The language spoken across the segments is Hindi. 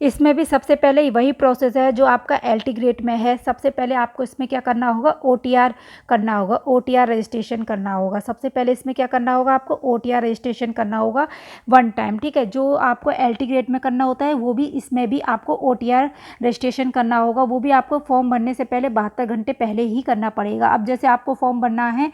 इसमें भी सबसे पहले वही प्रोसेस है जो आपका एलटी ग्रेड में है। सबसे पहले आपको इसमें क्या करना होगा, ओटीआर करना होगा, ओटीआर रजिस्ट्रेशन करना होगा। सबसे पहले इसमें क्या करना होगा, आपको ओटीआर रजिस्ट्रेशन करना होगा वन टाइम, ठीक है। जो आपको एलटी ग्रेड में करना होता है वो भी इसमें भी आपको ओटीआर रजिस्ट्रेशन करना होगा। वो भी आपको फॉर्म भरने से पहले 72 घंटे पहले ही करना पड़ेगा। अब जैसे आपको फॉर्म भरना है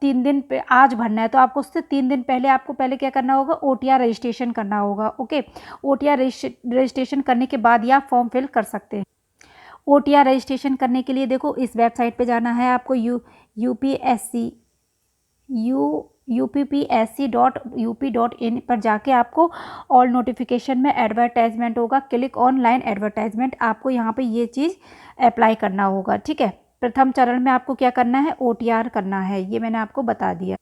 3 दिन पे, आज भरना है, तो आपको उससे 3 दिन पहले आपको पहले क्या करना होगा, ओटीआर रजिस्ट्रेशन करना होगा। ओके, ओटीआर रजिस्ट्रेशन करने के बाद ही आप फॉर्म फिल कर सकते हैं। ओटीआर रजिस्ट्रेशन करने के लिए देखो इस वेबसाइट पे जाना है आपको, UPPSC.UP.in पर जाके आपको ऑल नोटिफिकेशन में एडवर्टाइजमेंट होगा, क्लिक ऑनलाइन एडवर्टाइजमेंट, आपको यहाँ पे ये चीज़ अप्लाई करना होगा, ठीक है। प्रथम चरण में आपको क्या करना है, ओटीआर करना है, ये मैंने आपको बता दिया।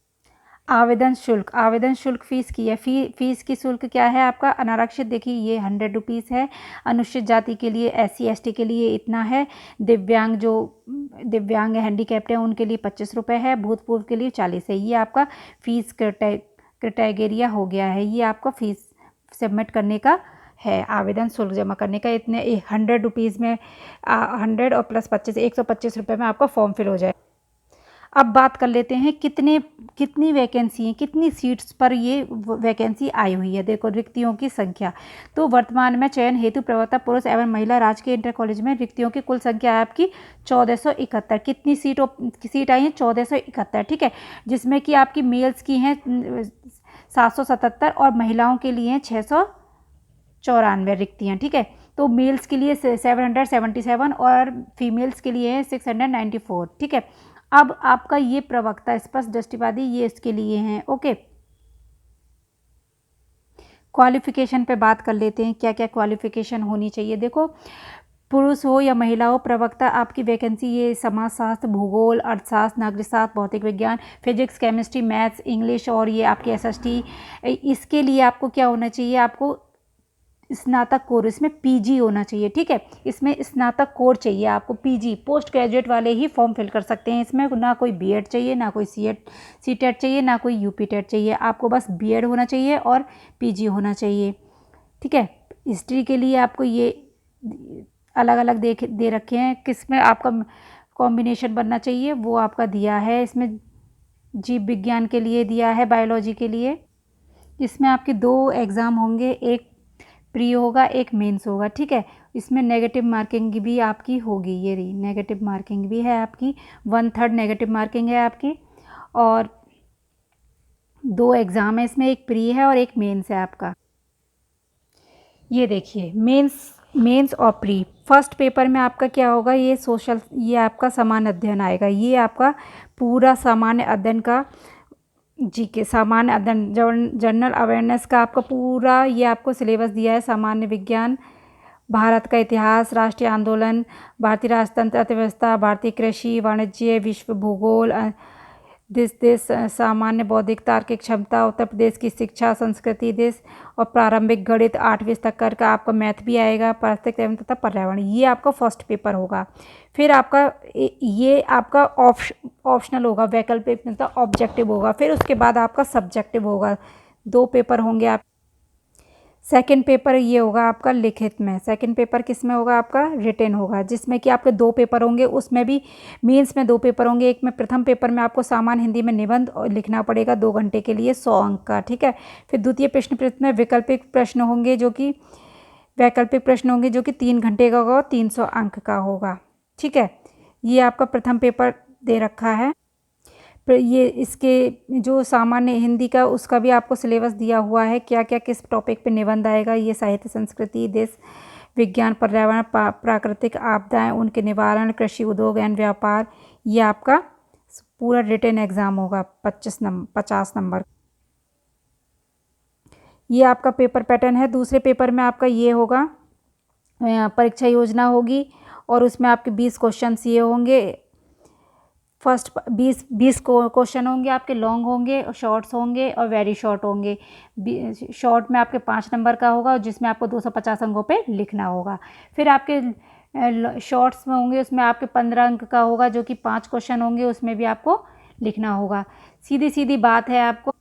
आवेदन शुल्क फीस की है। फीस की शुल्क क्या है आपका, अनारक्षित देखिए ये 100 रुपीज़ है, अनुसूचित जाति के लिए SC ST के लिए इतना है, दिव्यांग हैंडीकैप्ड हैं उनके लिए 25 रुपये है, भूतपूर्व के लिए 40 है। ये आपका फीस क्राइटेरिया हो गया है, ये आपका फीस सबमिट करने का है, आवेदन शुल्क जमा करने का। इतने 100 रुपीज़ में 100 और प्लस 25 125 रुपये में आपका फॉर्म फिल हो जाए। अब बात कर लेते हैं कितनी वैकेंसी हैं, कितनी सीट्स पर ये वैकेंसी आई हुई है। देखो रिक्तियों की संख्या, तो वर्तमान में चयन हेतु प्रवक्ता पुरुष एवं महिला राजकीय इंटर कॉलेज में रिक्तियों की कुल संख्या है आपकी 1471। कितनी सीट आई है, 1471, ठीक है। जिसमें कि आपकी मेल्स की हैं 777 और महिलाओं के लिए हैं 694 रिक्तियाँ, ठीक है। तो मेल्स के लिए 777 और फीमेल्स के लिए हैं 694, ठीक है। अब आपका ये प्रवक्ता स्पष्ट दृष्टिवादी, ये इसके लिए हैं। ओके, क्वालिफिकेशन पे बात कर लेते हैं, क्या क्या क्वालिफिकेशन होनी चाहिए। देखो पुरुष हो या महिला हो, प्रवक्ता आपकी वैकेंसी ये समाजशास्त्र, भूगोल, अर्थशास्त्र, नागरिक शास्त्र, भौतिक विज्ञान, फिजिक्स, केमिस्ट्री, मैथ्स, इंग्लिश और ये आपकी SST। इसके लिए आपको क्या होना चाहिए, आपको स्नातक कोर्स, इसमें PG होना चाहिए, ठीक है। इसमें स्नातक कोर्स चाहिए आपको, PG, पोस्ट ग्रेजुएट वाले ही फॉर्म फिल कर सकते हैं। इसमें ना कोई BEd चाहिए, ना कोई CTET चाहिए, ना कोई UPTET चाहिए, आपको बस BEd होना चाहिए और PG होना चाहिए, ठीक है। हिस्ट्री के लिए आपको ये अलग अलग दे रखे हैं, किस में आपका कॉम्बिनेशन बनना चाहिए वो आपका दिया है। इसमें जीव विज्ञान के लिए दिया है, बायोलॉजी के लिए। इसमें आपके 2 एग्ज़ाम होंगे, एक प्री होगा, एक मेंस होगा, ठीक है। इसमें नेगेटिव मार्किंग भी आपकी होगी, ये रही नेगेटिव मार्किंग भी है आपकी, 1/3 नेगेटिव मार्किंग है आपकी। और 2 एग्ज़ाम है इसमें, एक प्री है और एक मेंस है आपका। ये देखिए मेंस और प्री। फर्स्ट पेपर में आपका क्या होगा, ये आपका सामान्य अध्ययन आएगा, ये आपका पूरा सामान्य अध्ययन का GK सामान्य अध्ययन, जनरल अवेयरनेस का आपका पूरा ये आपको सिलेबस दिया है। सामान्य विज्ञान, भारत का इतिहास, राष्ट्रीय आंदोलन, भारतीय राजतंत्र, अर्थव्यवस्था, भारतीय कृषि, वाणिज्य, विश्व भूगोल, देश सामान्य, बौद्धिक तार्किक क्षमता, उत्तर प्रदेश की शिक्षा संस्कृति, देश और प्रारंभिक गणित, 8वीं तक का आपका मैथ भी आएगा, पारिस्थितिक एवं तथा पर्यावरण। ये आपका फर्स्ट पेपर होगा। फिर आपका ये आपका ऑप्शनल होगा, वैकल्पिक मतलब ऑब्जेक्टिव होगा। फिर उसके बाद आपका सब्जेक्टिव होगा, 2 पेपर होंगे आप। सेकंड पेपर ये होगा आपका लिखित में। सेकंड पेपर किस में होगा, आपका रिटन होगा, जिसमें कि आपके 2 पेपर होंगे। उसमें भी मेंस में 2 पेपर होंगे। एक में प्रथम पेपर में आपको सामान्य हिंदी में निबंध लिखना पड़ेगा 2 घंटे के लिए, 100 अंक का, ठीक है। फिर द्वितीय प्रश्न पत्र में वैकल्पिक प्रश्न होंगे जो कि 3 घंटे का होगा, 300 अंक का होगा, ठीक है। ये आपका प्रथम पेपर दे रखा है। ये इसके जो सामान्य हिंदी का उसका भी आपको सिलेबस दिया हुआ है, क्या क्या किस टॉपिक पे निबंध आएगा। ये साहित्य, संस्कृति, देश विज्ञान, पर्यावरण, प्राकृतिक आपदाएं, उनके निवारण, कृषि, उद्योग एवं व्यापार। ये आपका पूरा रिटन एग्ज़ाम होगा 50 नंबर। ये आपका पेपर पैटर्न है। दूसरे पेपर में आपका ये होगा, परीक्षा योजना होगी और उसमें आपके 20 क्वेश्चन ये होंगे। फर्स्ट 20 क्वेश्चन होंगे आपके, लॉन्ग होंगे, शॉर्ट्स होंगे और वेरी शॉर्ट होंगे। शॉर्ट में आपके 5 नंबर का होगा जिसमें आपको 250 अंकों पे लिखना होगा। फिर आपके शॉर्ट्स में होंगे, उसमें आपके 15 अंक का होगा जो कि 5 क्वेश्चन होंगे, उसमें भी आपको लिखना होगा। सीधी सीधी बात है, आपको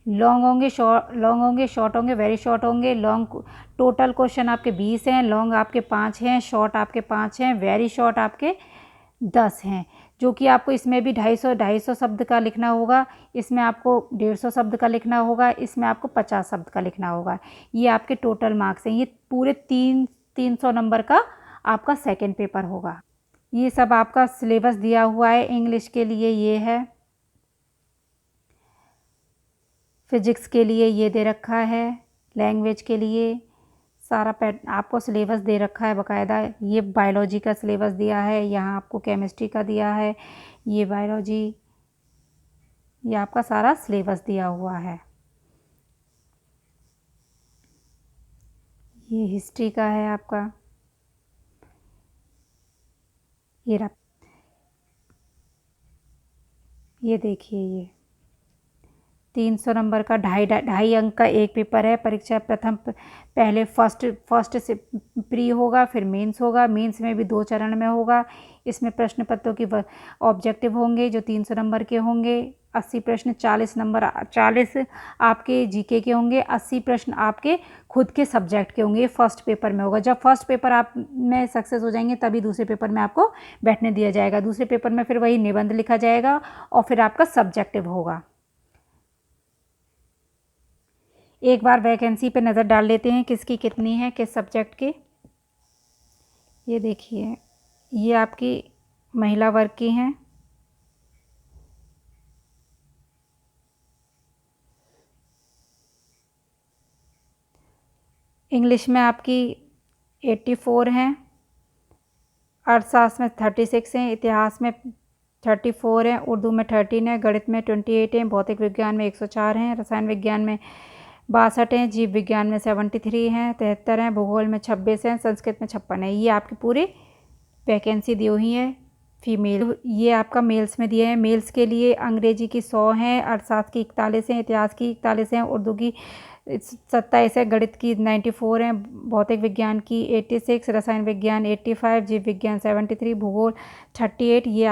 लॉन्ग होंगे, शॉर्ट होंगे, वेरी शॉर्ट होंगे। लॉन्ग टोटल क्वेश्चन आपके 20 हैं, लॉन्ग आपके 5 हैं, शॉर्ट आपके 5 हैं, वेरी शॉर्ट आपके 10 हैं। जो कि आपको इसमें भी 250 शब्द का लिखना होगा, इसमें आपको 150 शब्द का लिखना होगा, इसमें आपको 50 शब्द का लिखना होगा। ये आपके टोटल मार्क्स हैं। ये पूरे 300 नंबर का आपका सेकंड पेपर होगा। ये सब आपका सिलेबस दिया हुआ है। इंग्लिश के लिए ये है, फिजिक्स के लिए ये दे रखा है, लैंग्वेज के लिए सारा आपको सिलेबस दे रखा है बाकायदा। ये बायोलॉजी का सिलेबस दिया है, यहाँ आपको केमिस्ट्री का दिया है, ये बायोलॉजी, ये आपका सारा सिलेबस दिया हुआ है। ये हिस्ट्री का है आपका, ये देखिए, ये 300 नंबर का ढाई अंक का एक पेपर है। परीक्षा प्रथम पहले फर्स्ट से प्री होगा, फिर मेंस होगा। मेंस में भी 2 चरण में होगा। इसमें प्रश्न पत्रों की ऑब्जेक्टिव होंगे जो 300 नंबर के होंगे। 80 प्रश्न, 40 आपके जीके के होंगे, 80 प्रश्न आपके खुद के सब्जेक्ट के होंगे। ये फर्स्ट पेपर में होगा। जब फर्स्ट पेपर आप में सक्सेस हो जाएंगे तभी दूसरे पेपर में आपको बैठने दिया जाएगा। दूसरे पेपर में फिर वही निबंध लिखा जाएगा और फिर आपका सब्जेक्टिव होगा। एक बार वैकेंसी पे नज़र डाल लेते हैं किसकी कितनी है, किस सब्जेक्ट की। ये देखिए, ये आपकी महिला वर्ग की हैं। इंग्लिश में आपकी 84 हैं, अर्थशास्त्र में 36 हैं, इतिहास में 34 हैं, उर्दू में 13 है, गणित में 28 हैं, भौतिक विज्ञान में 104 हैं, रसायन विज्ञान में 62 हैं, जीव विज्ञान में 73 हैं, 73 हैं, भूगोल में 26 हैं, संस्कृत में 56 हैं। ये आपकी पूरी वैकेंसी दी हुई है फीमेल। ये आपका मेल्स में दिए हैं। मेल्स के लिए अंग्रेजी की 100 हैं, अर्थशास्त्र की 41 हैं, इतिहास की 41 हैं, उर्दू की 27 है, गणित की 94 हैं, भौतिक विज्ञान की 86, रसायन विज्ञान 85, जीव विज्ञान 73, भूगोल 38। ये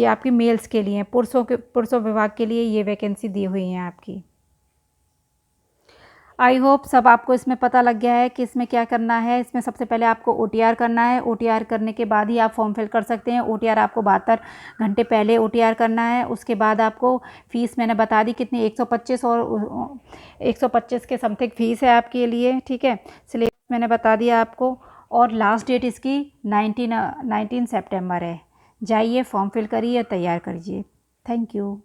आपकी मेल्स के लिए हैं। पुरुषों विभाग के लिए ये वैकेंसी दी हुई हैं आपकी। आई होप सब आपको इसमें पता लग गया है कि इसमें क्या करना है। इसमें सबसे पहले आपको OTR करना है। OTR करने के बाद ही आप फॉर्म फिल कर सकते हैं। OTR आपको 72 घंटे पहले OTR करना है। उसके बाद आपको फ़ीस मैंने बता दी कितनी, 125 और 125 के समथिंग फ़ीस है आपके लिए, ठीक है। सिलेबस मैंने बता दिया आपको और लास्ट डेट इसकी 19 सितंबर है। जाइए फॉर्म फिल करिए, तैयार करिए। Thank you.